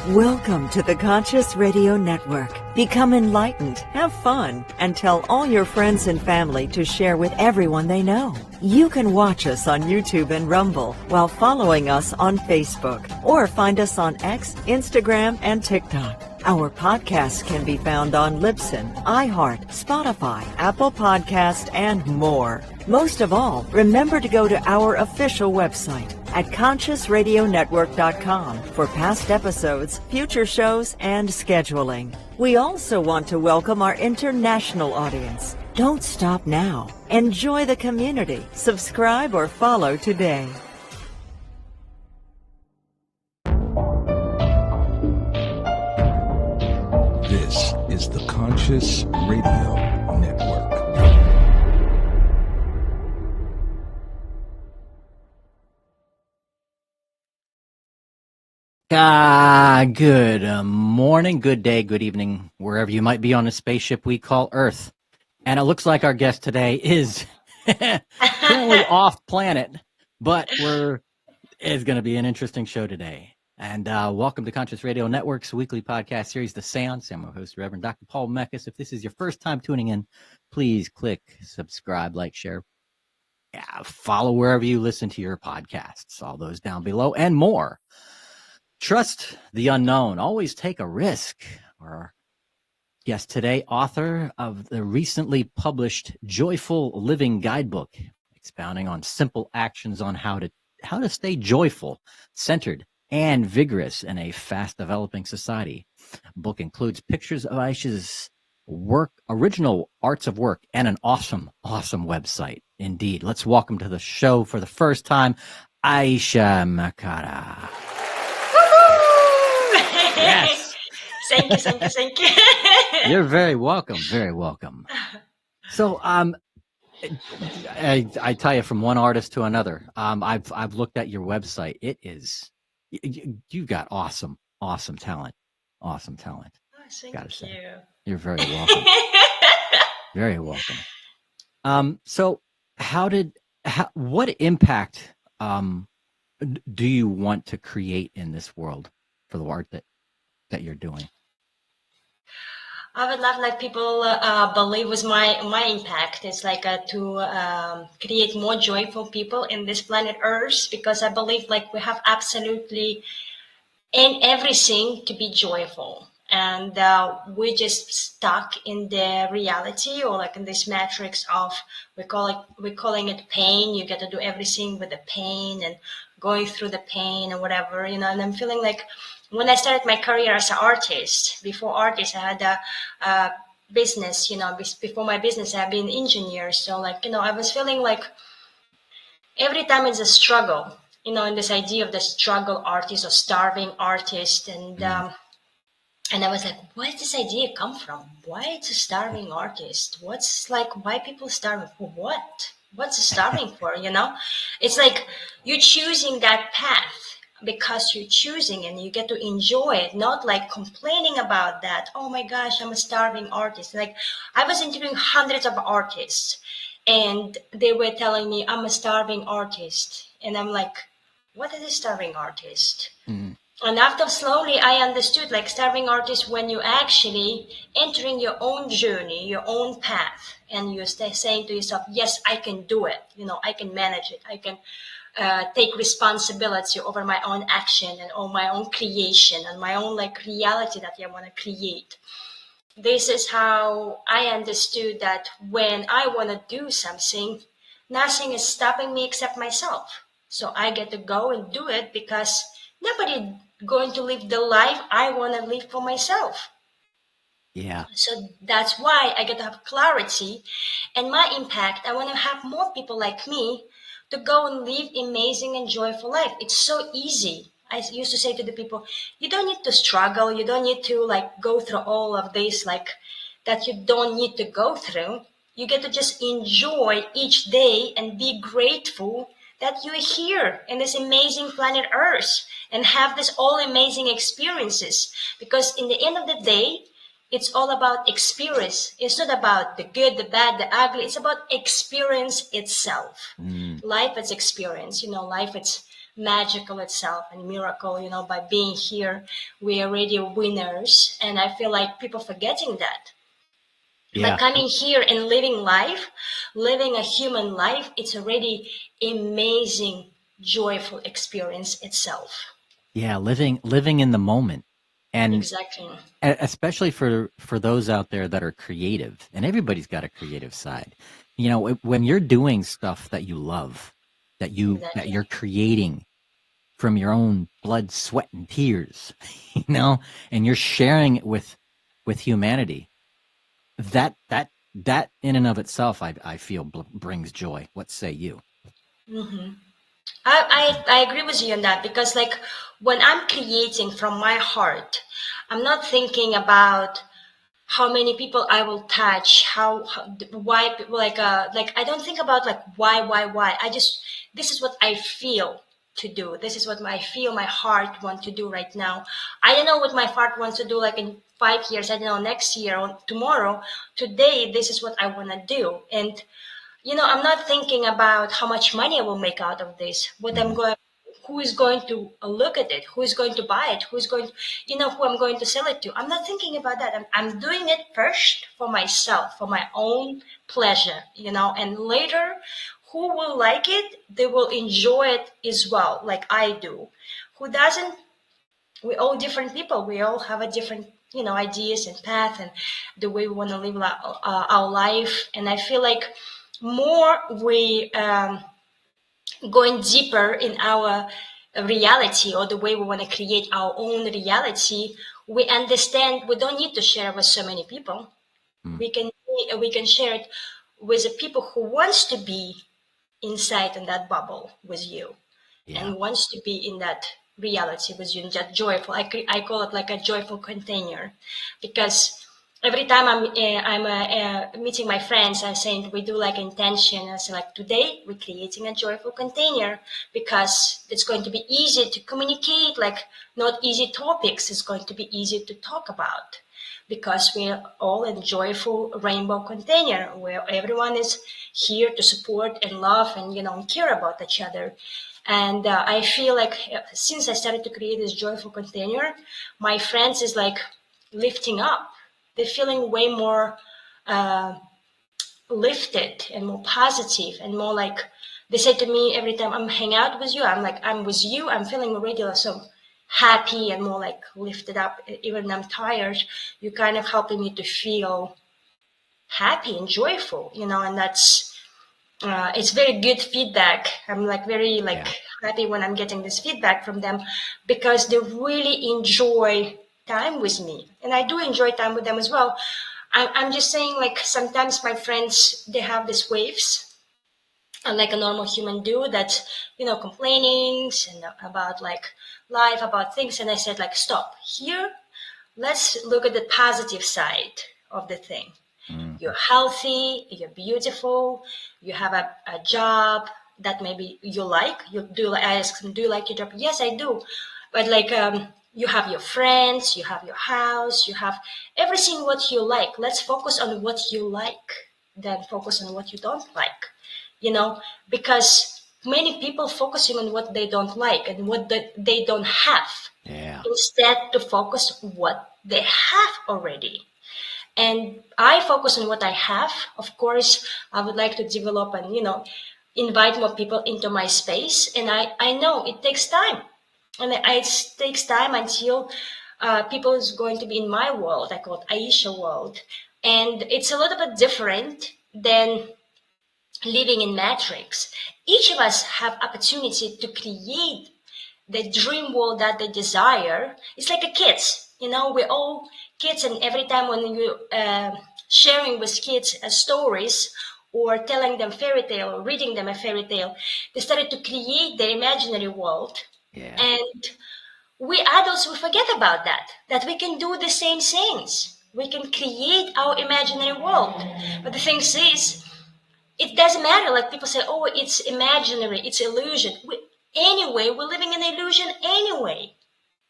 Welcome to the Conscious Radio Network. Become enlightened, have fun, and tell all your friends and family to share with everyone they know. You can watch us on YouTube and Rumble while following us on Facebook, or find us on X, Instagram, and TikTok. Our podcasts can be found on Libsyn, iHeart, Spotify, Apple Podcast, and more. Most of all, remember to go to our official website at consciousradionetwork.com for past episodes, future shows, and scheduling. We also want to welcome our international audience. Don't stop now. Enjoy the community. Subscribe or follow today. This is the Conscious Radio Network. Good morning, good day, good evening, wherever you might be on the spaceship we call Earth. And it looks like our guest today is currently off planet, but it's going to be an interesting show today. And welcome to Conscious Radio Network's weekly podcast series, The Seance. I'm your host, Reverend Dr. Paul Meckes. If this is your first time tuning in, please click subscribe, like, share, follow wherever you listen to your podcasts, all those down below, and more. Trust the unknown. Always take a risk. Our guest today, author of the recently published Joyful Living Guidebook, expounding on simple actions on how to stay joyful, centered, and vigorous in a fast-developing society. The book includes pictures of Aisha's work, original arts of work, and an awesome website. Indeed. Let's welcome to the show for the first time, Aisha Makara. Yes. Thank you. You're very welcome. Very welcome. So, I tell you, from one artist to another, I've looked at your website. It is, you've got awesome talent. Awesome talent. Oh, thank you. You're very welcome. Very welcome. So what impact do you want to create in this world for the art that you're doing? I would love like people believe with my impact. It's like to create more joyful people in this planet Earth, because I believe like we have absolutely in everything to be joyful. And we're just stuck in the reality, or like in this matrix of we're calling it pain. You get to do everything with the pain and going through the pain and whatever, And I'm feeling like when I started my career as an artist, before artist, I had a business. Before my business, I've been an engineer. So I was feeling like every time it's a struggle. In this idea of the struggle artist or starving artist, and I was like, where did this idea come from? Why it's a starving artist? Why people starving for what? What's starving for, It's like you're choosing that path because you're choosing and you get to enjoy it, not like complaining about that. Oh my gosh, I'm a starving artist. Like I was interviewing hundreds of artists and they were telling me I'm a starving artist. And I'm like, what is a starving artist? Mm-hmm. And after slowly I understood like starving artist when you actually entering your own journey, your own path, and you're saying to yourself, yes, I can do it. I can manage it. I can take responsibility over my own action and on my own creation and my own like reality that I want to create. This is how I understood that when I want to do something, nothing is stopping me except myself. So I get to go and do it because nobody going to live the life I want to live for myself. Yeah. So that's why I get to have clarity and my impact. I want to have more people like me to go and live amazing and joyful life. It's so easy. I used to say to the people, you don't need to struggle. You don't need to like go through all of this like that you don't need to go through. You get to just enjoy each day and be grateful that you're here in this amazing planet Earth and have this all amazing experiences. Because in the end of the day, it's all about experience. It's not about the good, the bad, the ugly. It's about experience itself. Life is experience. Life it's magical itself and miracle. By being here, we are already winners. And I feel like people forgetting that. But Yeah. coming here and living life, living a human life, it's already amazing, joyful experience itself. Yeah, living in the moment. And Exactly. especially for those out there that are creative, and everybody's got a creative side. When you're doing stuff that you love, that Exactly. you're creating from your own blood, sweat, and tears, and you're sharing it with humanity. That in and of itself, I feel brings joy. What say you? I agree with you on that because like when I'm creating from my heart, I'm not thinking about how many people I will touch, why people like I don't think about like why. I just this is what I feel to do. This is what I feel my heart want to do right now. I don't know what my heart wants to do like in 5 years. I don't know next year or tomorrow. Today, this is what I want to do, and I'm not thinking about how much money I will make out of this, Mhm. who is going to look at it, who is going to buy it, who I'm going to sell it to. I'm not thinking about that. I'm doing it first for myself, for my own pleasure, and later, who will like it, they will enjoy it as well, like I do. Who doesn't, we all different people. We all have a different, ideas and path and the way we want to live our life. And I feel like more we going deeper in our reality or the way we want to create our own reality, we understand we don't need to share with so many people. Mm. We can share it with the people who wants to be inside in that bubble with you Yeah. and wants to be in that reality with you, that joyful. I call it like a joyful container, because every time I'm meeting my friends, I say we do like intention. I say like today we're creating a joyful container because it's going to be easy to communicate. Like not easy topics. It's going to be easy to talk about because we're all in joyful rainbow container where everyone is here to support and love and care about each other. And I feel like since I started to create this joyful container, my friends is like lifting up. They're feeling way more uh, lifted and more positive and more like they say to me every time I'm hang out with you, I'm like I'm with you, I'm feeling already so happy and more like lifted up. Even when I'm tired, you're kind of helping me to feel happy and joyful, and that's it's very good feedback. I'm like very like Yeah. happy when I'm getting this feedback from them because they really enjoy time with me, and I do enjoy time with them as well. I'm just saying like sometimes my friends they have these waves, like a normal human do that, complaining and about like life, about things, and I said like stop here. Let's look at the positive side of the thing. Mhm. You're healthy, you're beautiful, you have a job that maybe you like. You do. I ask them, do you like your job? Yes, I do. But like, you have your friends, you have your house, you have everything what you like. Let's focus on what you like, then focus on what you don't like. You know, because many people focusing on what they don't like and what they don't have, Yeah. instead to focus what they have already. And I focus on what I have. Of course, I would like to develop and invite more people into my space. And I know it takes time, and it takes time until people is going to be in my world. I call it Aisha world, and it's a little bit different than living in matrix. Each of us have opportunity to create the dream world that they desire. It's like a kids, we're all kids, and every time when you sharing with kids stories or telling them fairy tale or reading them a fairy tale, they started to create their imaginary world. Yeah. And we adults, we forget about that we can do the same things. We can create our imaginary world. But the thing is, it doesn't matter. Like people say, oh, it's imaginary, it's illusion. Anyway, we're living in illusion anyway.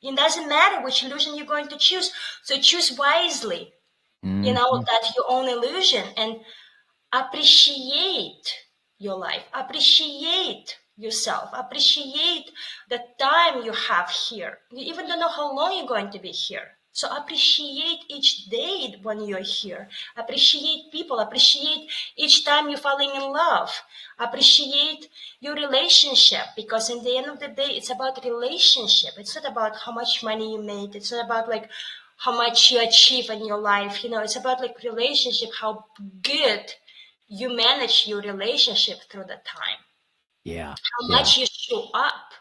It doesn't matter which illusion you're going to choose. So choose wisely, Mhm. that your own illusion, and appreciate your life. Appreciate yourself. Appreciate the time you have here. You even don't know how long you're going to be here. So appreciate each day when you're here. Appreciate people. Appreciate each time you're falling in love. Appreciate your relationship, because in the end of the day, it's about relationship. It's not about how much money you made. It's not about like how much you achieve in your life. It's about like relationship, how good you manage your relationship through the time. Yeah. How much you show up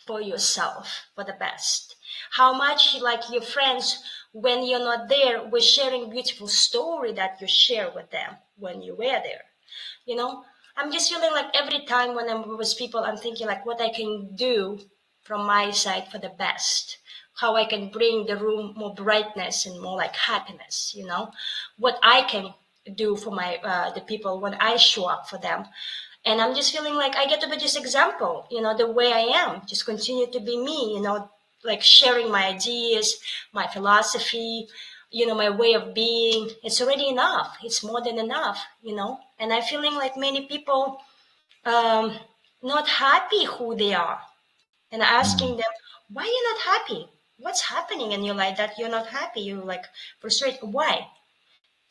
for yourself for the best. How much like your friends, when you're not there, were sharing beautiful story that you share with them when you were there. I'm just feeling like every time when I'm with people, I'm thinking like what I can do from my side for the best. How I can bring the room more brightness and more like happiness. What I can do for my the people when I show up for them. And I'm just feeling like I get to be just example, the way I am, just continue to be me, like sharing my ideas, my philosophy, my way of being. It's already enough. It's more than enough, and I'm feeling like many people um, not happy who they are, and asking them, why you're not happy? What's happening in your life that you're not happy? You're like frustrated. Why?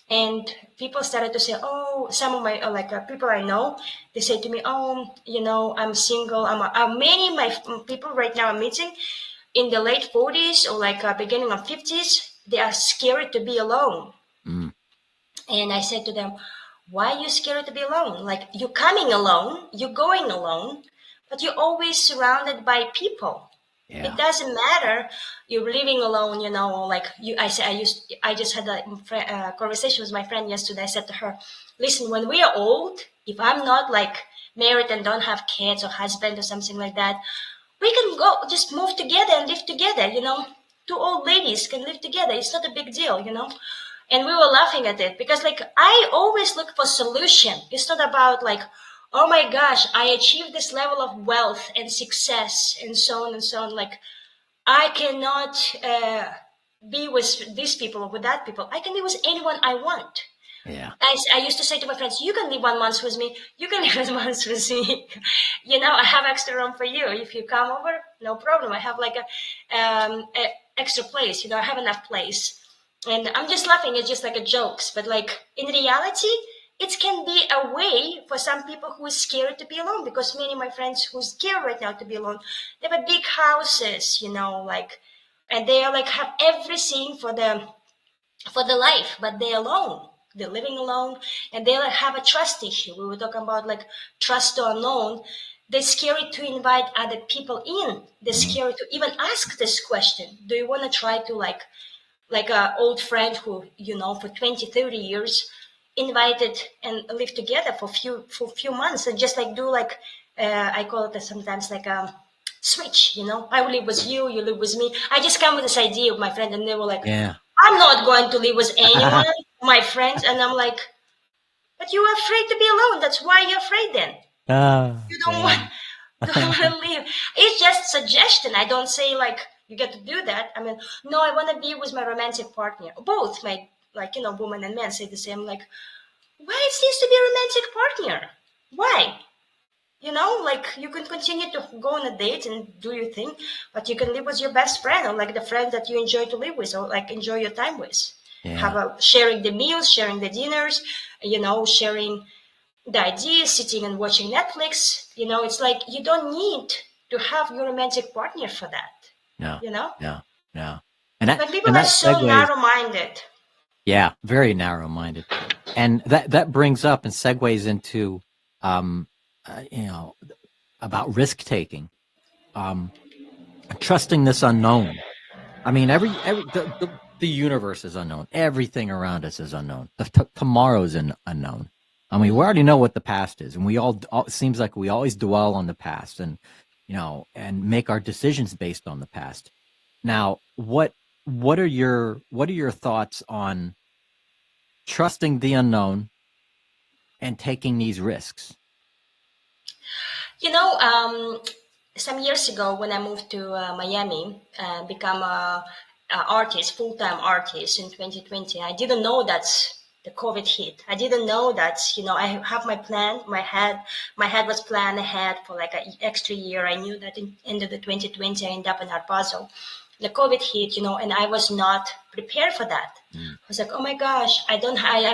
And people started to say, oh, some of my people I know, they say to me, oh, I'm single. Many of my people right now I'm meeting in the late 40s or like beginning of 50s, they are scared to be alone. And I said to them, why are you scared to be alone? Like, you're coming alone, you're going alone, but you're always surrounded by people. Yeah. It doesn't matter. You're living alone, like you. I just had a conversation with my friend yesterday. I said to her, "Listen, when we are old, if I'm not like married and don't have kids or husband or something like that, we can go just move together and live together. Two old ladies can live together. It's not a big deal, And we were laughing at it because like I always look for solution. It's not about like, oh my gosh, I achieved this level of wealth and success and so on and so on. Like I cannot be with these people or with that people. I can be with anyone I want. Yeah. I used to say to my friends, you can live 1 month with me. You can live 1 month with me. I have extra room for you. If you come over, no problem. I have like a extra place. I have enough place. And I'm just laughing. It's just like a jokes. But like in reality, it can be a way for some people who is scared to be alone, because many of my friends who's scared right now to be alone, they have big houses, and they are like have everything for the life, but they're alone. They're living alone, and they like have a trust issue. We were talking about like trust to unknown. They're scared to invite other people in. They're scared to even ask this question. Do you want to try to like an old friend who, for 20, 30 years invited and live together for few months and just like do like, I call it sometimes like a switch, I will live with you, you live with me. I just come with this idea of my friend and they were like, Yeah. I'm not going to live with anyone, my friends. And I'm like, but you are afraid to be alone. That's why you're afraid then. You don't want to live. It's just suggestion. I don't say like you get to do that. I mean, no, I want to be with my romantic partner. Both my women and men say the same. Like, why it needs to be a romantic partner? Why? Like you can continue to go on a date and do your thing, but you can live with your best friend or like the friend that you enjoy to live with or like enjoy your time with. Yeah. Sharing the meals, sharing the dinners, sharing the ideas, sitting and watching Netflix. It's like you don't need to have your romantic partner for that. No. No. And people are so segues, narrow-minded. Yeah, very narrow-minded, and that brings up and segues into, about risk taking, trusting this unknown. I mean, the universe is unknown. Everything around us is unknown. Tomorrow's unknown. I mean, we already know what the past is, and we all it seems like we always dwell on the past, and and make our decisions based on the past. Now, what are your thoughts on trusting the unknown and taking these risks? Some years ago when I moved to Miami and become a artist, full-time artist in 2020, I didn't know that the COVID hit. I didn't know that, I have my plan. My head was planned ahead for like an extra year. I knew that in end of the 2020, I ended up in El Paso. The COVID hit, and I was not prepared for that. I was like, oh my gosh, I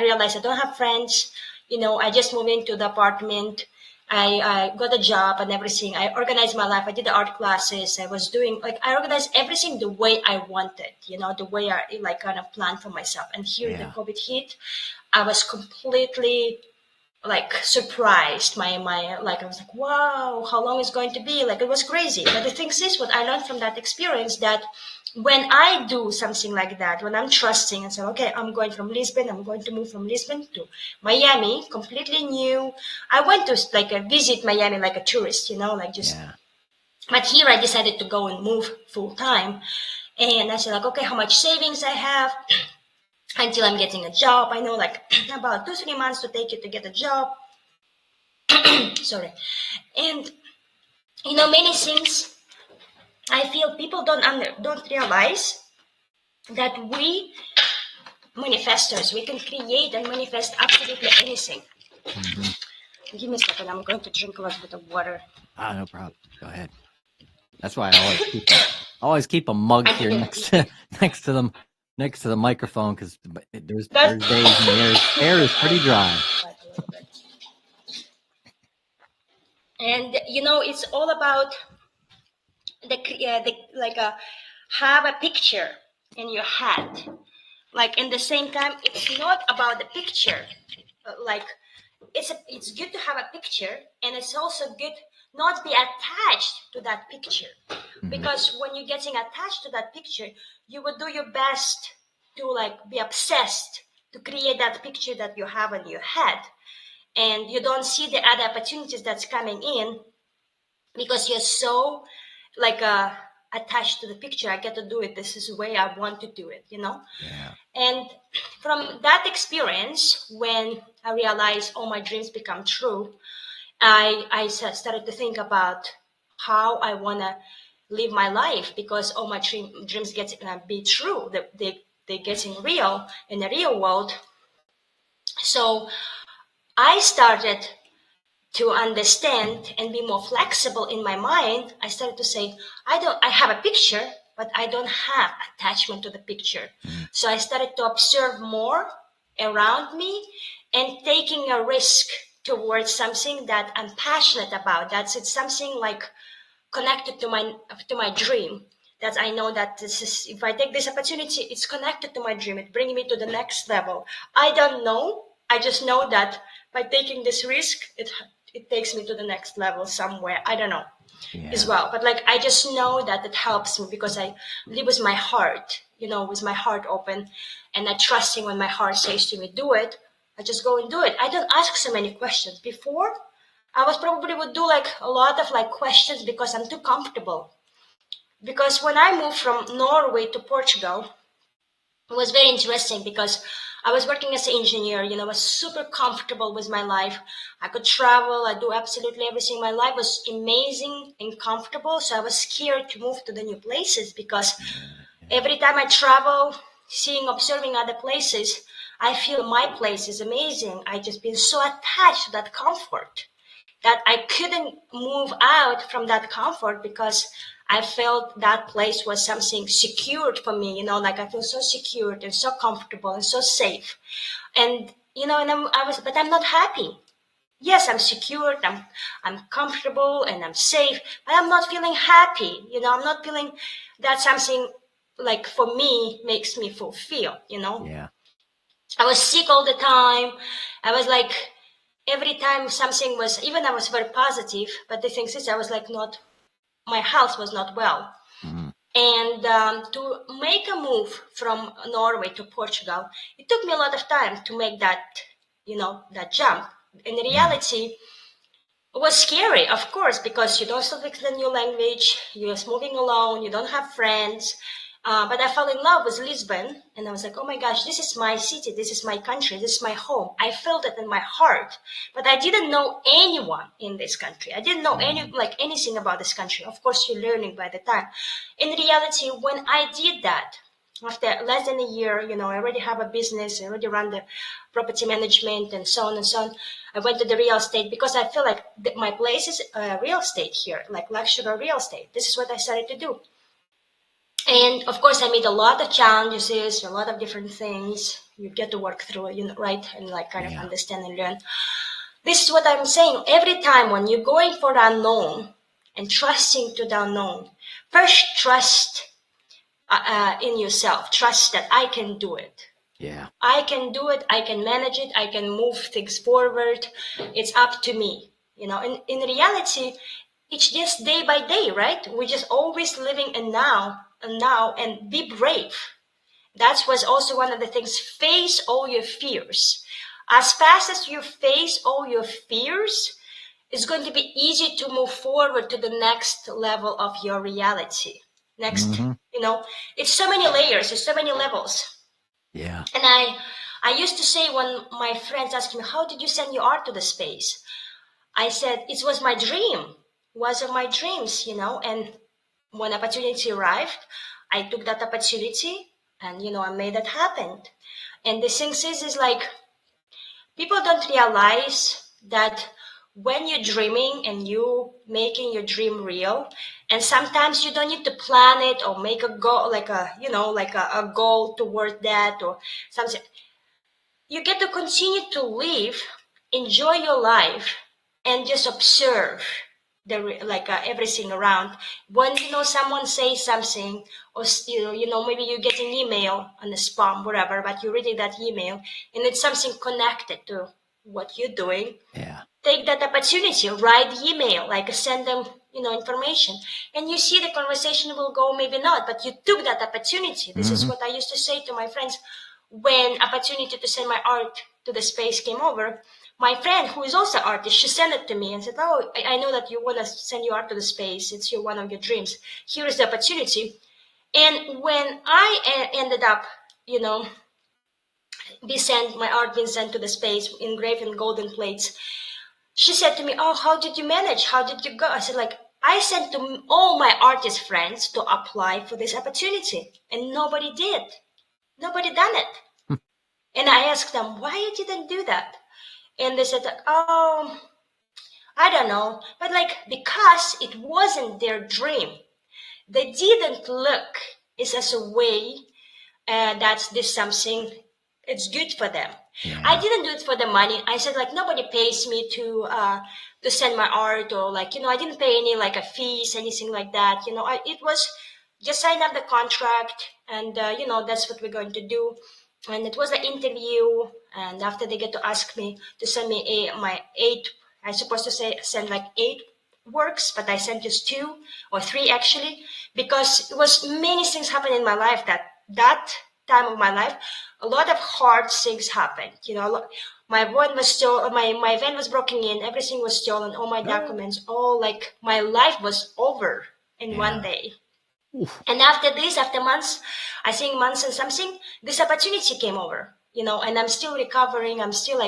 realized I don't have friends. I just moved into the apartment. I got a job and everything. I organized my life. I did the art classes. I was doing I organized everything the way I wanted, the way I like kind of planned for myself. And here the COVID hit, I was completely like surprised. I was like, wow, how long is it going to be? Like it was crazy. But the thing is, what I learned from that experience, that when I do something like that, when I'm trusting and say, okay, I'm going to move from Lisbon to Miami, completely new. I went to visit Miami like a tourist, but here I decided to go and move full time. And I said like, okay, how much savings I have until I'm getting a job. I know like about 2-3 months to take it to get a job. Sorry. And many things I feel people don't realize that we manifestors, we can create and manifest absolutely anything. Give me a second. I'm going to drink a little bit of water. No problem. Go ahead. That's why I always keep a mug here next to them. Next to the microphone, because there's days and the air is pretty dry. And it's all about have a picture in your head. Like in the same time, it's not about the picture. It's good to have a picture, and it's also good not be attached to that picture. Because when you're getting attached to that picture, you will do your best to be obsessed to create that picture that you have in your head, and you don't see the other opportunities that's coming in because you're so attached to the picture. I get to do it. This is the way I want to do it, Yeah. And from that experience, when I realized all my dreams become true, I started to think about how I want to live my life, because all my dreams get be true. They're getting real in the real world. So I started to understand and be more flexible in my mind. I started to say, I have a picture, but I don't have attachment to the picture. So I started to observe more around me and taking a risk towards something that I'm passionate about. It's something connected to my dream. That I know that if I take this opportunity, it's connected to my dream. It brings me to the next level. I don't know. I just know that by taking this risk, it takes me to the next level somewhere. I don't know as well. But I just know that it helps me because I live with my heart, with my heart open, and I trusting when my heart says to me, do it. I just go and do it. I don't ask so many questions. Before, I would do a lot of questions because I'm too comfortable. Because when I moved from Norway to Portugal, it was very interesting because I was working as an engineer, I was super comfortable with my life. I could travel, I do absolutely everything. My life was amazing and comfortable. So I was scared to move to the new places because every time I travel, observing other places, I feel my place is amazing. I just been so attached to that comfort that I couldn't move out from that comfort because I felt that place was something secured for me, I feel so secured and so comfortable and so safe. And, but I'm not happy. Yes, I'm secured, I'm comfortable and I'm safe, but I'm not feeling happy. I'm not feeling that something for me makes me fulfill, Yeah. I was sick all the time. I was every time something was, even I was very positive, but the thing is, I was my health was not well. And to make a move from Norway to Portugal, it took me a lot of time to make that, that jump. In reality, it was scary, of course, because you don't speak the new language, you're just moving alone, you don't have friends. But I fell in love with Lisbon, and I was like, oh my gosh, this is my city, this is my country, this is my home. I felt it in my heart, but I didn't know anyone in this country. I didn't know anything about this country. Of course, you're learning by the time. In reality, when I did that, After less than a year, I already have a business, I already run the property management and so on and so on. I went to the real estate because I feel like my place is real estate here, like luxury real estate. This is what I started to do. And of course, I made a lot of challenges, a lot of different things. You get to work through, right? And like kind of understand and learn. This is what I'm saying. Every time when you're going for the unknown and trusting to the unknown, first trust in yourself. Trust that I can do it. Yeah. I can do it. I can manage it. I can move things forward. It's up to me. And in reality, it's just day by day, right? We're just always living in now and be brave. That was also one of the things. Face all your fears. As fast as you face all your fears, it's going to be easy to move forward to the next level of your reality. Next, it's so many layers, it's so many levels. Yeah. And I used to say when my friends asked me, how did you send your art to the space? I said, it was my dream, was of my dreams, and when opportunity arrived, I took that opportunity and, I made that happen. And the thing is like, people don't realize that when you're dreaming and you making your dream real, and sometimes you don't need to plan it or make a goal, like a goal toward that or something. You get to continue to live, enjoy your life, and just observe everything around. When someone says something, or maybe you get an email on the spam, whatever, but you're reading that email and it's something connected to what you're doing. Yeah. Take that opportunity, write the email, like send them information, and you see the conversation will go, maybe not, but you took that opportunity. This is what I used to say to my friends when opportunity to send my art to the space came over. My friend, who is also an artist, she sent it to me and said, oh, I know that you want to send your art to the space. It's one of your dreams. Here is the opportunity. And when I ended up, my art being sent to the space, engraved in golden plates, she said to me, oh, how did you manage? How did you go? I said, I sent to all my artist friends to apply for this opportunity, and nobody did. Nobody done it. And I asked them, why you didn't do that? And they said, oh, I don't know. But because it wasn't their dream, they didn't look it as a way that's this something, it's good for them. Yeah. I didn't do it for the money. I said nobody pays me to send my art, or I didn't pay any a fees, anything like that. It was just sign up the contract, and that's what we're going to do. And it was an interview, and after they get to ask me to send me my 8, I supposed to send 8 works, but I sent just 2 or 3 actually, because it was many things happened in my life that time of my life. A lot of hard things happened. My van was stolen, my van was broken in, everything was stolen, all my documents, all my life was over in one day. Oof. And after months, I think months and something, this opportunity came over, and I'm still recovering. I'm still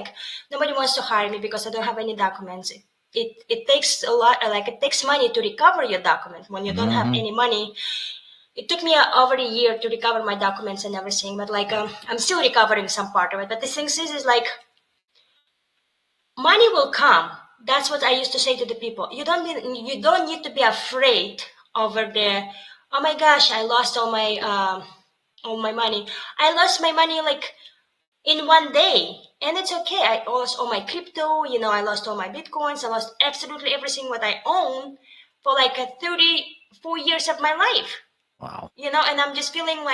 nobody wants to hire me because I don't have any documents. It takes a lot, it takes money to recover your document when you don't have any money. It took me over a year to recover my documents and everything, but I'm still recovering some part of it. But the thing is money will come. That's what I used to say to the people. You don't need to be afraid over there. Oh my gosh, I lost all my money. I lost my money in one day, and it's okay. I lost all my crypto. I lost all my bitcoins. I lost absolutely everything what I own for 34 years of my life. Wow. And I'm just feeling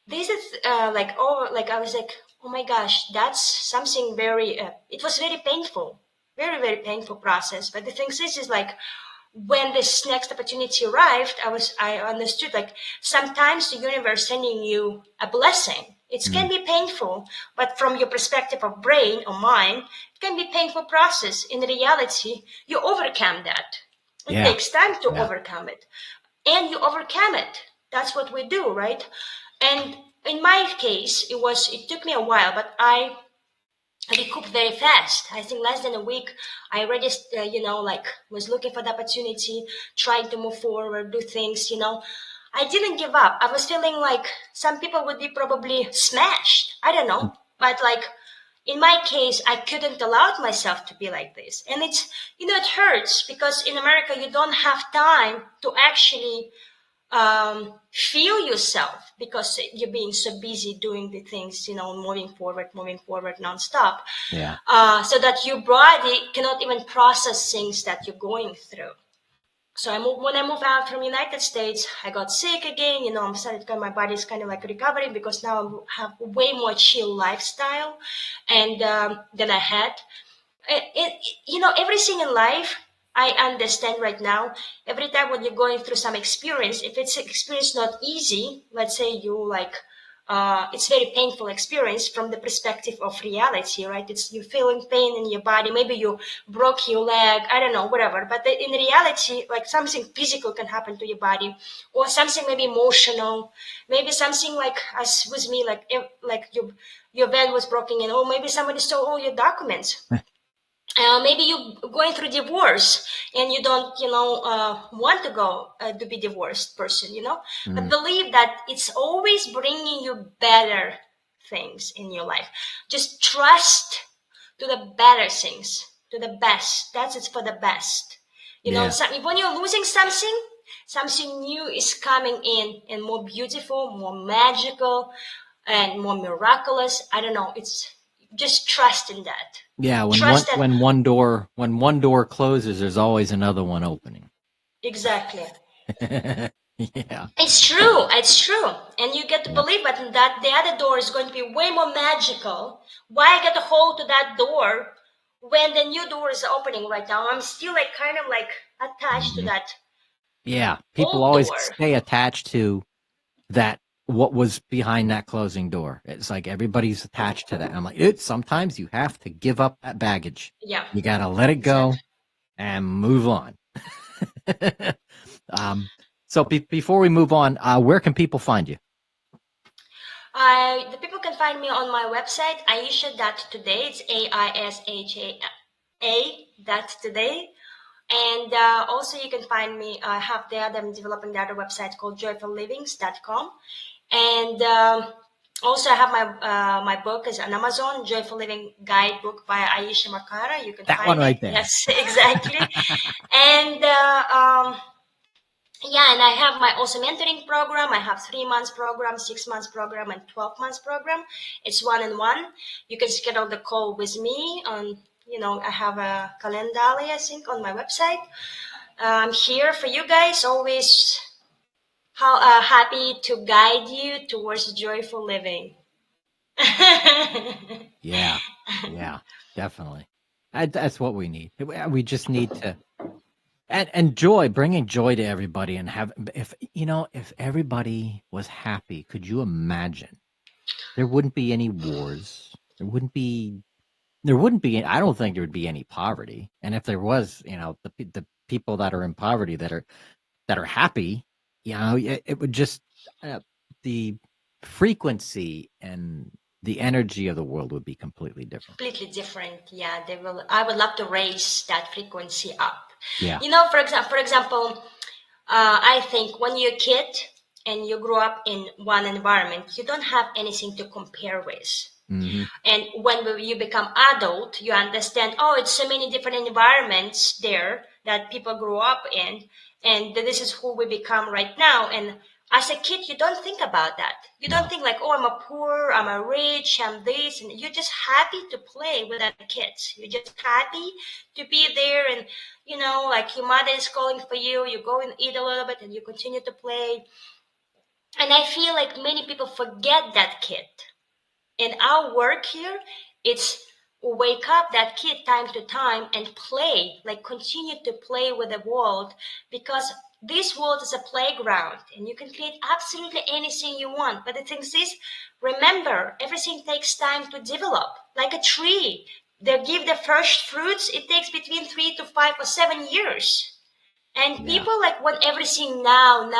this is I was oh my gosh, that's something very. It was very painful, very very painful process. But the thing is when this next opportunity arrived, I understood sometimes the universe sending you a blessing. It can be painful, but from your perspective of brain or mind, it can be painful process. In reality, you overcome that. It takes time to overcome it, and you overcome it. That's what we do, right? And in my case, it took me a while, but I recouped very fast. I think less than a week, I already, was looking for the opportunity, trying to move forward, do things, I didn't give up. I was feeling like some people would be probably smashed. I don't know. But like in my case, I couldn't allow myself to be like this. And it's, it hurts because in America, you don't have time to actually feel yourself because you're being so busy doing the things, moving forward nonstop. Yeah. So that your body cannot even process things that you're going through. So when I moved out from United States, I got sick again. I'm started my body's kind of like recovering because now I have way more chill lifestyle, and than I had. Everything in life I understand right now. Every time when you're going through some experience, if it's an experience not easy, let's say you like it's very painful experience from the perspective of reality, right? It's you feeling pain in your body. Maybe you broke your leg. I don't know, whatever. But in reality, like something physical can happen to your body, or something maybe emotional, maybe something like as with me, like your van was broken in, or maybe somebody stole all your documents. Maybe you're going through divorce and you don't, want to go to be divorced person, but believe that it's always bringing you better things in your life. Just trust to the better things, to the best. That's it's for the best. Yeah. When you're losing something new is coming in and more beautiful, more magical, and more miraculous. I don't know. It's just trust in that. Yeah, Trust that. when one door closes, there's always another one opening. Exactly. Yeah. It's true. It's true. And you get to believe that the other door is going to be way more magical. Why get a hold to that door when the new door is opening right now? I'm still like kind of like attached to that Yeah. People old always door. stay attached to that, what was behind that closing door. It's like everybody's attached to that. And I'm like, sometimes you have to give up that baggage. Yeah. You got to let it go and move on. So before we move on, where can people find you? The people can find me on my website, Aisha.today. It's AISHA.today. And also you can find me, I'm developing the other website called joyfullivings.com. And also I have my book is on Amazon, Joyful Living Guidebook by Aisha Makara. You can That find one right it. there. Yes, exactly. And and I have my also mentoring program. I have 3 months program, 6 months program, and 12 months program. It's 1-on-1. You can schedule the call with me on, I have a calendar, I think, on my website. I'm here for you guys, always happy to guide you towards joyful living. Yeah, definitely. That's what we need. We just need to, and joy, bringing joy to everybody, and if everybody was happy, could you imagine? There wouldn't be any wars. There wouldn't be. I don't think there would be any poverty. And if there was, the people that are in poverty that are happy, it would just the frequency and the energy of the world would be completely different. Completely different. Yeah, I would love to raise that frequency up. Yeah. For example, I think when you're a kid and you grow up in one environment, you don't have anything to compare with. Mm-hmm. And when you become adult, you understand, it's so many different environments there that people grow up in. And this is who we become right now. And as a kid, you don't think about that. You don't think like, I'm a poor, I'm a rich, I'm this. And you're just happy to play with other kids. You're just happy to be there. And, like your mother is calling for you, you go and eat a little bit and you continue to play. And I feel like many people forget that kid. In our work here, it's wake up that kid time to time and play, like continue to play with the world, because this world is a playground and you can create absolutely anything you want. But the thing is, remember, everything takes time to develop, like a tree. They give the first fruits, it takes between 3 to 5 or 7 years. And people like want everything now.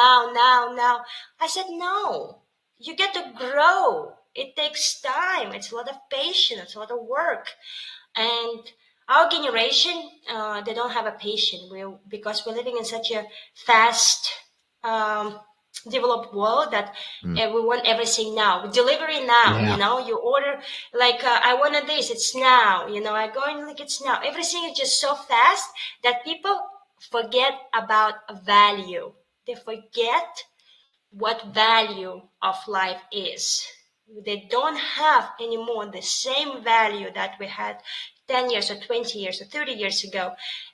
I said, no, you get to grow. It takes time. It's a lot of patience. It's a lot of work. And our generation, they don't have a patience because we're living in such a fast developed world that we want everything now. Delivery now, Yeah. you know, you order like, I wanted this, it's now, you know, I go in like it's now. Everything is just so fast that people forget about value. They forget what value of life is. They don't have anymore the same value that we had 10 years or 20 years or 30 years ago.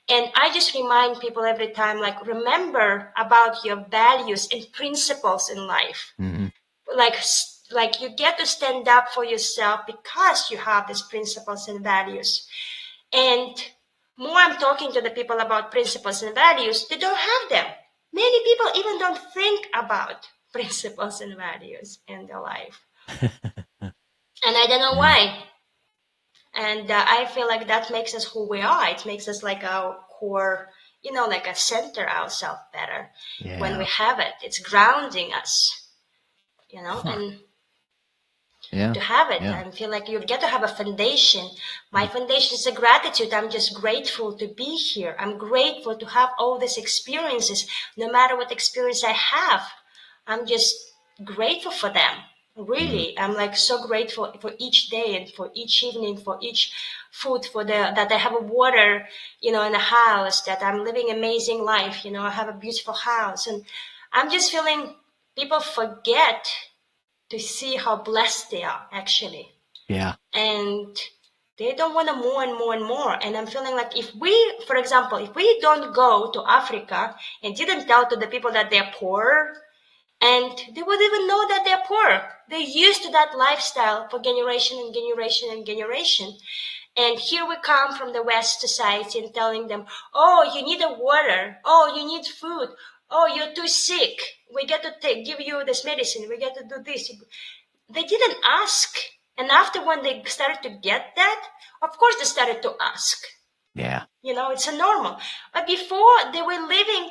And I just remind people every time, like, remember about your values and principles in life. Mm-hmm. Like you get to stand up for yourself because you have these principles and values. And more I'm talking to the people about principles and values, they don't have them. Many people even don't think about principles and values in their life. And I don't know why. And I feel like that makes us who we are. It makes us like our core, you know, like a center ourselves better when we have it. It's grounding us, you know, and to have it. I feel like you get to have a foundation. My foundation is a gratitude. I'm just grateful to be here. I'm grateful to have all these experiences. No matter what experience I have, I'm just grateful for them. Really, I'm like so grateful for each day and for each evening, for each food, that I have a water, you know, in the house, that I'm living amazing life. You know, I have a beautiful house, and I'm just feeling people forget to see how blessed they are actually. Yeah. And they don't want to more and more and more. And I'm feeling like if we, for example, if we don't go to Africa and didn't tell to the people that they're poor, and they would even know that they're poor. They're used to that lifestyle for generation and generation and generation. And here we come from the West society and telling them, oh, you need a water. Oh, you need food. Oh, you're too sick. We get to give you this medicine. We get to do this. They didn't ask. And after when they started to get that, of course they started to ask. Yeah. You know, it's a normal. But before they were living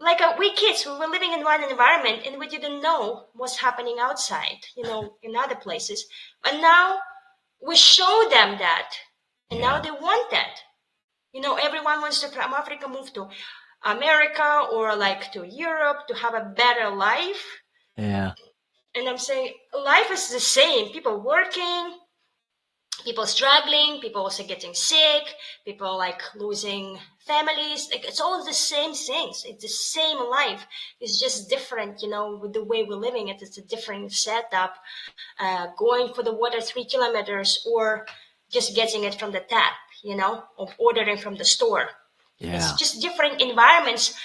like we kids, we were living in one environment and we didn't know what's happening outside, you know, in other places. But now we show them that. And now they want that. You know, everyone wants to from Africa move to America or like to Europe to have a better life. Yeah. And I'm saying life is the same. People working, people struggling, people also getting sick, people like losing families. Like it's all the same things. It's the same life. It's just different, you know, with the way we're living it. It's a different setup. Going for the water 3 kilometers or just getting it from the tap, you know, or ordering from the store. Yeah. It's just different environments.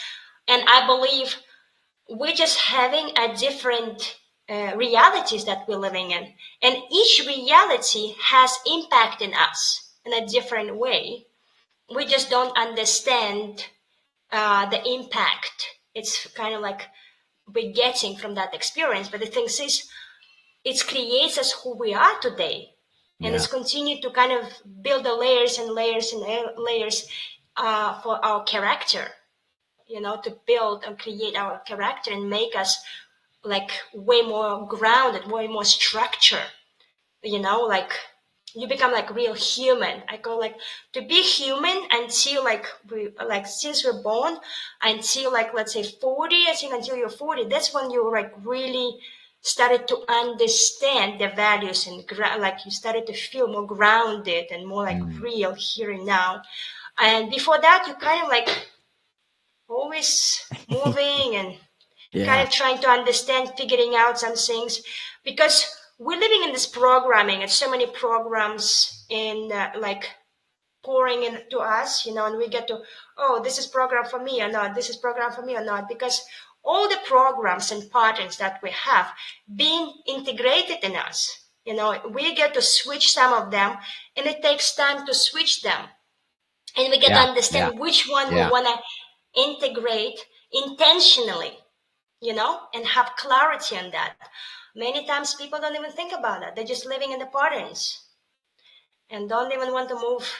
And I believe we're just having a different realities that we're living in. And each reality has impact in us in a different way. We just don't understand the impact. It's kind of like we're getting from that experience. But the thing is, it creates us who we are today. And it's continued to kind of build the layers and layers and layers for our character, you know, to build and create our character and make us like way more grounded, way more structure, you know, like you become like real human. I call like to be human until like since we're born until like, let's say 40, I think until you're 40, that's when you like really started to understand the values and like you started to feel more grounded and more like real here and now. And before that, you kind of like always moving and kind of trying to understand, figuring out some things, because we're living in this programming and so many programs in like pouring into us, you know, and we get to, oh, this is program for me or not, this is program for me or not, because all the programs and patterns that we have being integrated in us, you know, we get to switch some of them and it takes time to switch them. And we get to understand which one we want to integrate intentionally, you know, and have clarity on that. Many times people don't even think about that. They're just living in the patterns and don't even want to move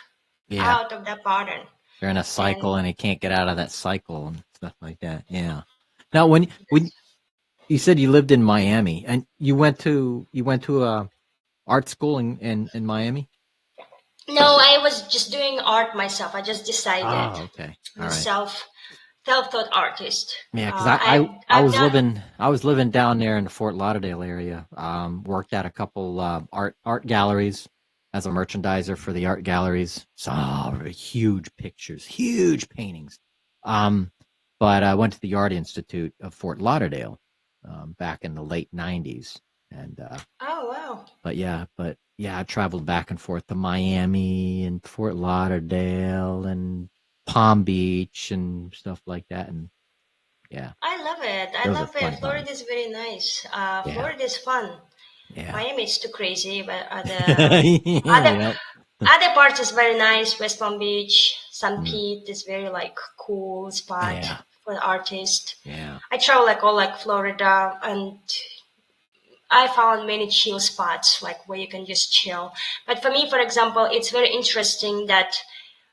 out of that pattern. They're in a cycle and they can't get out of that cycle and stuff like that. Yeah. Now, when you said you lived in Miami and you went to a art school in Miami? No, I was just doing art myself. I just decided okay. myself self-taught artist. Yeah, because I've done. I was living down there in the Fort Lauderdale area. Worked at a couple art galleries as a merchandiser for the art galleries. Saw huge pictures, huge paintings. Um, but I went to the Art Institute of Fort Lauderdale back in the late '90s, and Oh wow. but yeah, I traveled back and forth to Miami and Fort Lauderdale and Palm Beach and stuff like that, and yeah, I love it. I those are love it. fun Florida times. is very nice. Yeah, Florida is fun. yeah, Miami is too crazy, but other yep, other parts is very nice. West Palm Beach, St. mm, Pete is very like cool spot yeah, for the artist. yeah, I travel like all like Florida, and I found many chill spots like where you can just chill. But for me, for example, it's very interesting that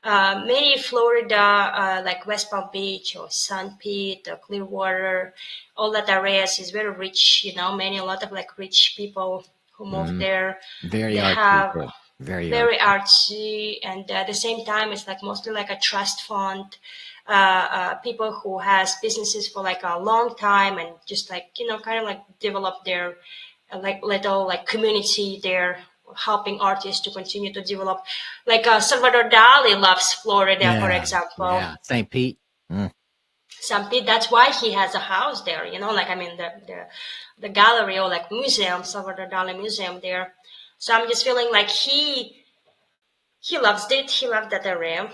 many Florida, like West Palm Beach or St. Pete or Clearwater, all that areas is very rich. Many a lot of like rich people who move mm, there. very They artsy have too, very very artsy. artsy, and at the same time, it's like mostly like a trust fund. People who has businesses for like a long time and just like kind of like develop their like little like community there, helping artists to continue to develop. Like Salvador Dali loves Florida, for Yeah, example. yeah, St. Pete. Mm, Some people, that's why he has a house there. Like I mean the gallery or like museum, Salvador Dali museum there. So I'm just feeling like he loves it. He loved that area,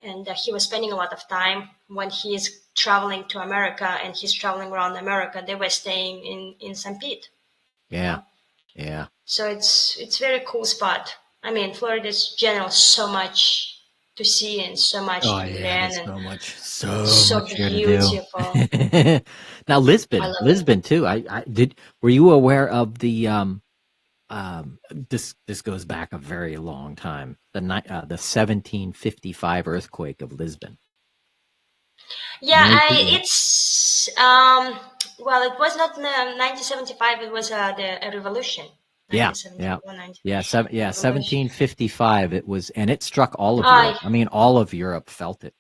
and he was spending a lot of time when he is traveling to America, and he's traveling around America. They were staying in St. Pete. You yeah, know, yeah. so it's very cool spot. I mean, Florida is general so much to see and so Oh much to yeah, learn there's and so so much here to do. beautiful. Now I Lisbon, love it. Lisbon too. I did. Were you aware of the this goes back a very long time. The 1755 earthquake of Lisbon. Yeah, Many people. it's well, it was not 1975. It was the revolution, Yeah, yeah, 1974, 19 yeah. revolution. 1755. It was, and it struck all of Uh, Europe. I mean, all of Europe felt it.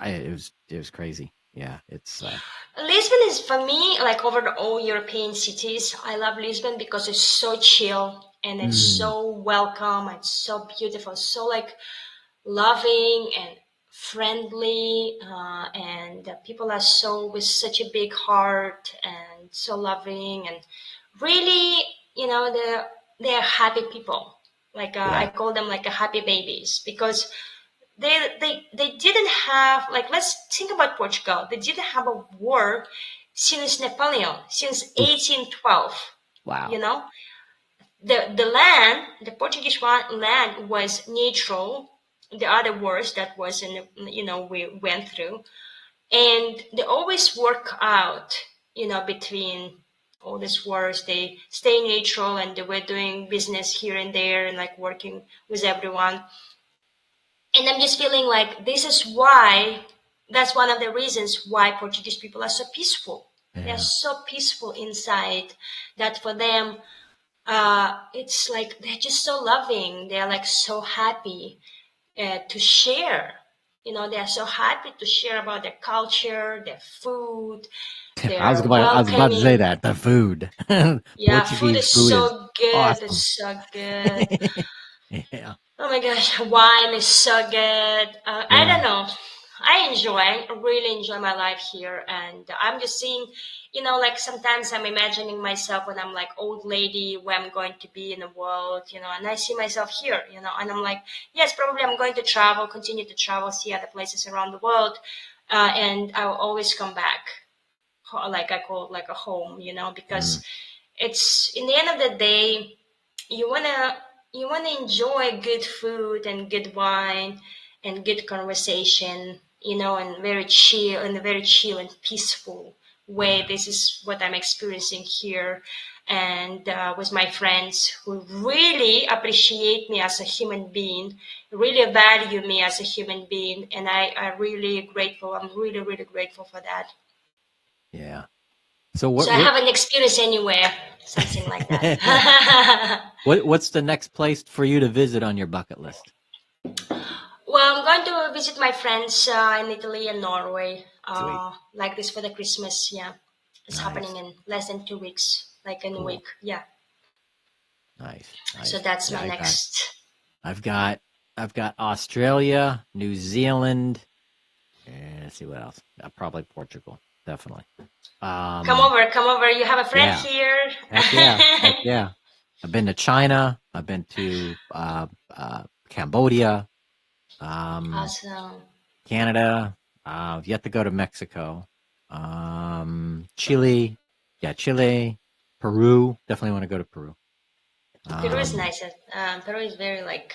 It was crazy. Yeah, it's Lisbon is for me like over the all European cities. I love Lisbon because it's so chill and it's mm, so welcome and so beautiful, so like loving and friendly, and people are so with such a big heart and so loving and really, they're happy people. Like I yeah. call them like a happy babies because they didn't have like let's think about Portugal. They didn't have a war since Napoleon, since Oof, 1812. wow. You know, the land, the Portuguese land was neutral. The other wars that was we went through, and they always work out. Between all these wars, they stay neutral and they were doing business here and there and like working with everyone. And I'm just feeling like this is why, that's one of the reasons why Portuguese people are so peaceful. They're Yeah, so peaceful inside that for them, it's like they're just so loving. They're like so happy to share. They're so happy to share about their culture, their food, their I was about to say welcoming. that the food, Yeah, food Portuguese is food is so good. awesome. It's so good. Yeah, Oh my gosh, wine is so good. I yeah. don't know. I really enjoy my life here. And I'm just seeing, like sometimes I'm imagining myself when I'm like old lady, where I'm going to be in the world, and I see myself here, and I'm like, yes, probably I'm going to travel, continue to travel, see other places around the world. And I will always come back, like I call it like a home, Mm, because it's in the end of the day, you wanna you wanna enjoy good food and good wine and good conversation, and in a very chill and peaceful way. yeah, This is what I'm experiencing here, and with my friends who really appreciate me as a human being, really value me as a human being, and I really grateful. I'm really really grateful for that. yeah. So So I haven't experienced anywhere something like that. what's the next place for you to visit on your bucket list? Well, I'm going to visit my friends in Italy and Norway. Sweet. Like this for the Christmas. Yeah, it's Nice. happening in less than 2 weeks, like in a Cool. week. Yeah. Nice. So Nice. that's Yeah, my next. I've got Australia, New Zealand, and let's see what else. Probably Portugal. Definitely. Come Um, over, come over. You have a friend yeah. here. Heck yeah. Heck yeah. I've been to China. I've been to Cambodia, Awesome. Canada. I've yet to go to Mexico. Chile. Yeah, Chile. Peru. Definitely want to go to Peru. Peru is Um, nice. Peru is very like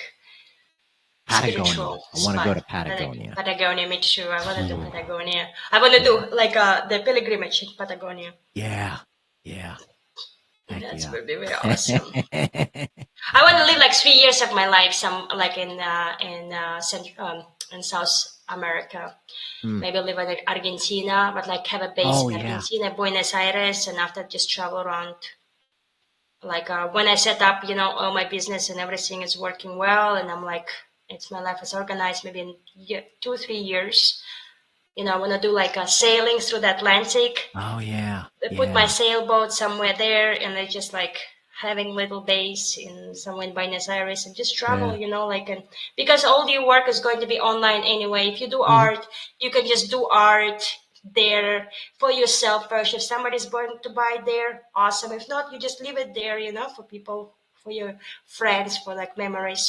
Patagonia. spiritual I want to go spot. to Like Patagonia. Patagonia, me too. I want to do Oh, Patagonia. I want to do like the pilgrimage in Patagonia. yeah. Yeah. Heck That's yeah. would be very awesome. I want to live like 3 years of my life, some like in South America. Hmm. Maybe live in like Argentina, but like have a base Oh, in yeah. Argentina, Buenos Aires, and after just travel around. Like when I set up, all my business and everything is working well, and I'm like, it's my life is organized. Maybe in 2 3 years, I want to do like a sailing through the Atlantic. Oh, yeah. I put my Yeah. sailboat somewhere there, and I just like having little base in somewhere in Buenos Aires and just travel, Yeah. like, and because all your work is going to be online anyway. If you do Mhm. art, you can just do art there for yourself first. If somebody's going to buy there, awesome. If not, you just leave it there, for people, for your friends, for like memories.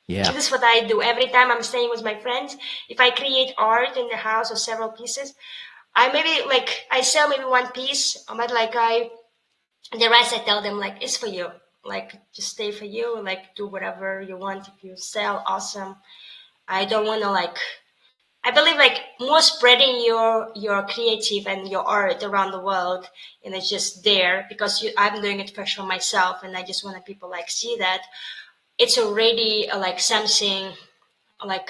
Yeah. This is what I do every time I'm staying with my friends. If I create art in the house or several pieces, I maybe like I sell maybe one piece, but like the rest I tell them like it's for you. Like just stay for you. Like do whatever you want. If you sell, awesome. I don't want to like. I believe like more spreading your creative and your art around the world, and it's just there because I'm doing it first for myself, and I just want people like see that it's already like something like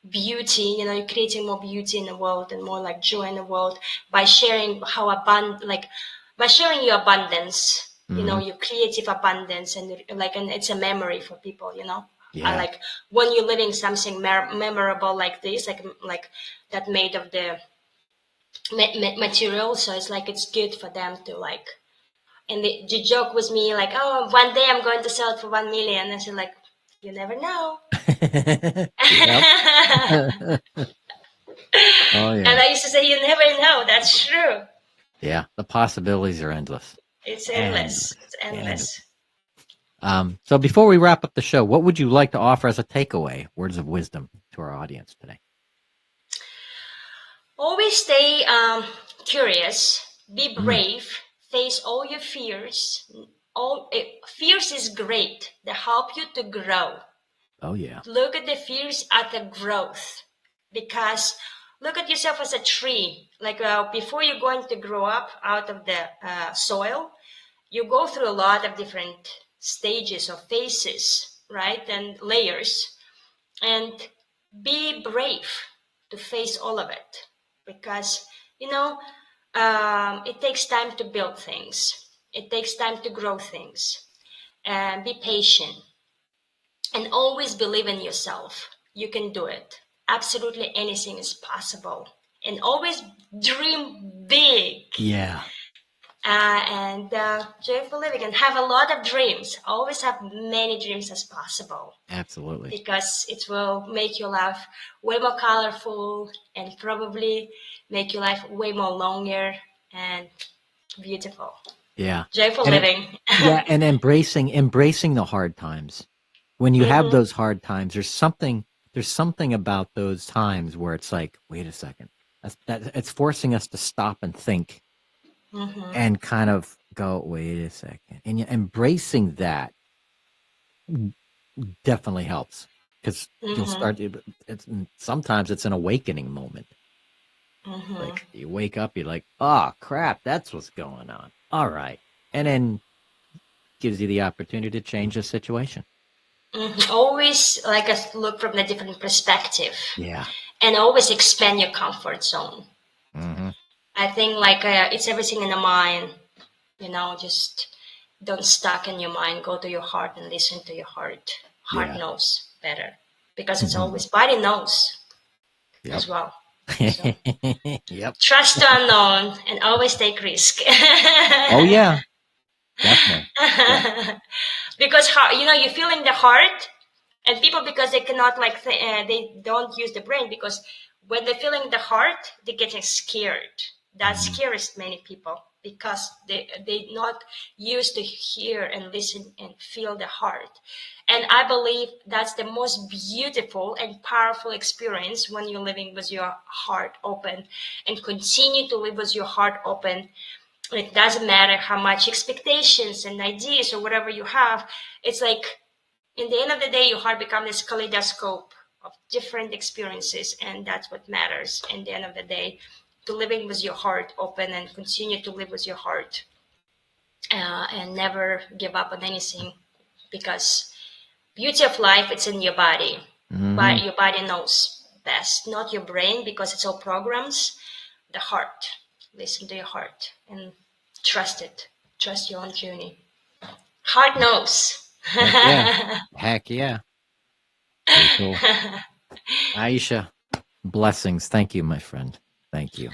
beauty, you're creating more beauty in the world and more like joy in the world by sharing by sharing your abundance, Hmm. your creative abundance, and like, and it's a memory for people, I Yeah. like when you're living something memorable like this, like that made of the material. So it's like it's good for them to like, and the joke with me like, oh, one day I'm going to sell it for 1 million. I said like, you never know. Yep. And Oh, yeah. I used to say, you never know. That's true. Yeah. The possibilities are endless. It's Endless. endless. It's Endless. endless. So before we wrap up the show, what would you like to offer as a takeaway, words of wisdom to our audience today? Always stay curious. Be Mm. brave. Face all your fears. Fears is great. They help you to grow. Oh, yeah. Look at the fears at the growth, because look at yourself as a tree. Like before you're going to grow up out of the soil, you go through a lot of different stages or phases, right? And layers. And be brave to face all of it, because, it takes time to build things, it takes time to grow things, and be patient and always believe in yourself. You can do it. Absolutely anything is possible. And always dream big. Yeah. And joyful living, and have a lot of dreams. Always have many dreams as possible, Absolutely. because it will make your life way more colorful and probably make your life way more longer and beautiful. Yeah. Joyful And living. yeah, and embracing the hard times. When you have Mm-hmm. those hard times, there's something about those times where it's like, wait a second. It's forcing us to stop and think Mm-hmm. and kind of go, wait a second. And embracing that definitely helps, because you'll Mm-hmm. start, sometimes it's an awakening moment. Mm-hmm. Like you wake up, you're like, oh crap, that's what's going on. All right. And then gives you the opportunity to change the situation. Mm-hmm. Always like look from a different perspective, Yeah. and always expand your comfort zone. Mm-hmm. I think like it's everything in the mind, just don't stuck in your mind. Go to your heart and listen to your heart. Heart Yeah. knows better. because it's always body knows as well. So, Yep. trust the unknown and always take risk. Oh yeah, definitely. Yeah. Because you feel in the heart, and people, because they cannot they don't use the brain, because when they feel in the heart, they get scared. That scares many people, because they not used to hear and listen and feel the heart. And I believe that's the most beautiful and powerful experience, when you're living with your heart open, and continue to live with your heart open. It doesn't matter how much expectations and ideas or whatever you have. It's like, in the end of the day, your heart becomes this kaleidoscope of different experiences, and that's what matters. In the end of the day, to living with your heart open and continue to live with your heart, and never give up on anything, because beauty of life, it's in your body. But your body knows best, not your brain, because it's all programs. The heart. Listen to your heart and trust it. Trust your own journey. Heart knows. Heck yeah. Heck yeah. Very cool. Aisha, blessings. Thank you, my friend. Thank you.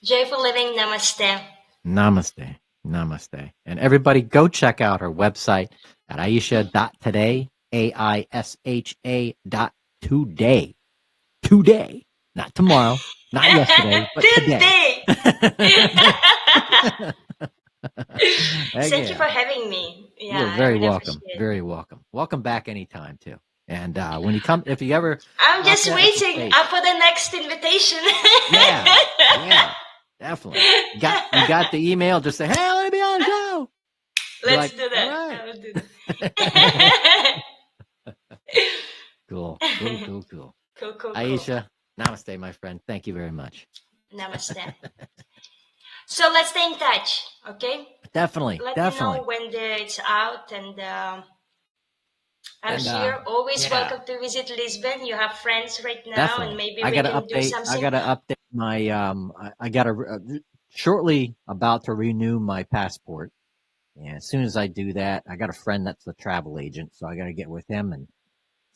Joyful living. Namaste. Namaste. Namaste. And everybody go check out her website at Aisha.today, AISHA.today. Today. Not tomorrow, not yesterday, but today. Thank you for having me. Yeah, you're very really welcome. Very welcome. Welcome back anytime too. And when you come, if you ever, I'm just waiting for the next invitation. yeah, definitely. You got the email. Just say, hey, I want to be on the show. Let's do that. Right. I will do that. Cool. Cool. Aisha, namaste, my friend. Thank you very much. Namaste. So let's stay in touch, okay? Definitely. Let me know when it's out, and I'm here. Always welcome to visit Lisbon. You have friends right now, definitely. And maybe we can do something. I got to update my. I got to shortly about to renew my passport, and as soon as I do that, I got a friend that's a travel agent, so I got to get with him and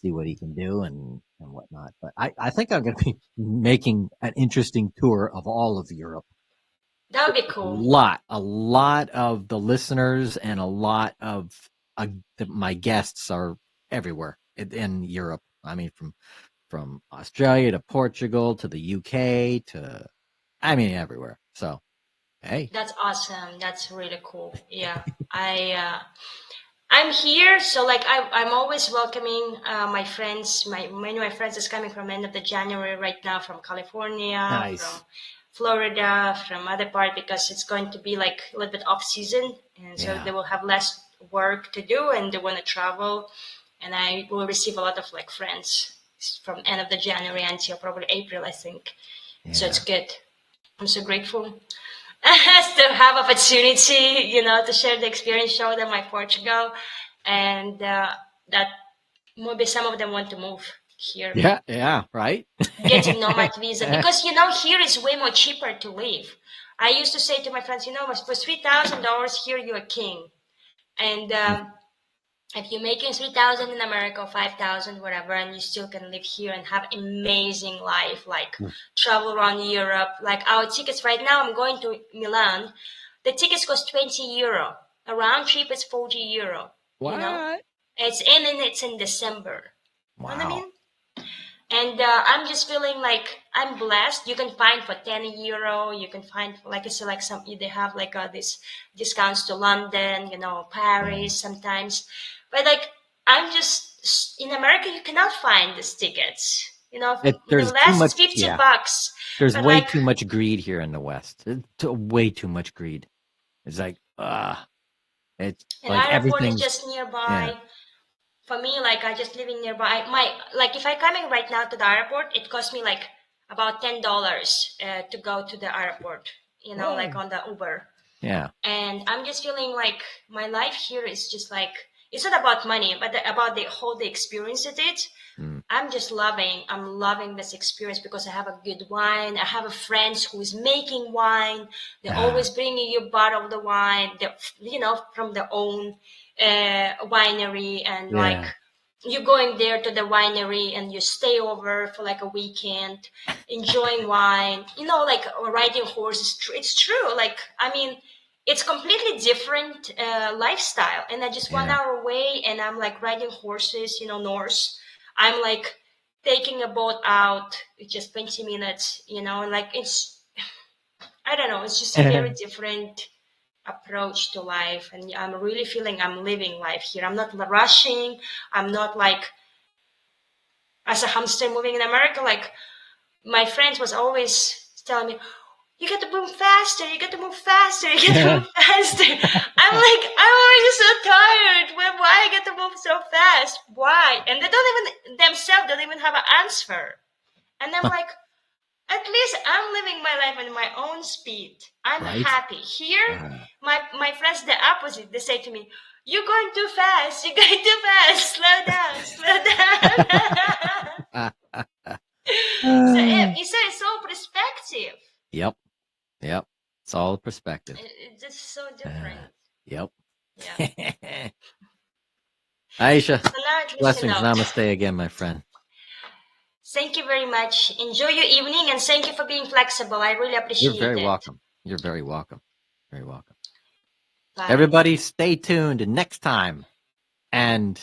see what he can do and whatnot. But I think I'm going to be making an interesting tour of all of Europe. That would be cool. A lot of the listeners and a lot of my guests are everywhere in Europe. I mean, from Australia to Portugal to the UK to, everywhere. So, hey, that's awesome. That's really cool. Yeah, I'm here, so like I'm always welcoming my friends. Many of my friends is coming from end of the January right now, from California, from Florida, from other part, because it's going to be like a little bit off season, and so they will have less work to do, and they want to travel, and I will receive a lot of like friends from end of the January until probably April, I think. So it's good. I'm so grateful to have opportunity, to share the experience, show them my Portugal, and that maybe some of them want to move here. Yeah, right. Getting nomad visa, because here is way more cheaper to live. I used to say to my friends, for $3,000 here you're a king, and if you're making 3,000 in America or 5,000, whatever, and you still can live here and have amazing life, like travel around Europe. Like our tickets right now, I'm going to Milan. The tickets cost €20. A round trip is €40. What? It's in December. Wow. You know what I mean? And I'm just feeling like I'm blessed. You can find for €10. You can find, like I said, like they have like this discounts to London, Paris sometimes. But like I'm just in America, you cannot find these tickets. There's less too much, $50. There's way too much greed here in the West. Way too much greed. It's like it's and like airport everything's is just nearby. Yeah. For me, like I just living nearby. If I coming right now to the airport, it costs me like about $10 to go to the airport. Like on the Uber. Yeah. And I'm just feeling like my life here is just like, it's not about money, but about the whole experience of it. I'm loving this experience, because I have a good wine. I have a friend who is making wine. They're always bringing you a bottle of the wine, from their own winery, and like you going there to the winery and you stay over for like a weekend, enjoying wine, like riding horses. It's true. Like, I mean, it's completely different lifestyle. And I just 1 hour away and I'm like riding horses, Norse. I'm like taking a boat out, it's just 20 minutes, like I don't know, it's just a very different approach to life. And I'm really feeling I'm living life here. I'm not rushing. I'm not like as a hamster moving in America. Like my friends was always telling me, you got to move faster, you got to move faster, you got to move faster. I'm like, I'm already so tired. Why I got to move so fast? Why? And they themselves don't even have an answer. And I'm like, at least I'm living my life at my own speed. I'm happy. Here, my friends, the opposite. They say to me, you're going too fast. You're going too fast. Slow down. Slow down. It's all perspective. Yep. It's all perspective. It's just so different. Yep. Yeah. Aisha, So now at least blessings. Namaste again, my friend. Thank you very much. Enjoy your evening, and thank you for being flexible. I really appreciate it. You're very welcome. You're very welcome. Very welcome. Bye. Everybody, stay tuned next time. And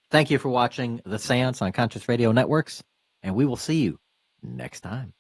thank you for watching The Seance on Conscious Radio Networks. And we will see you next time.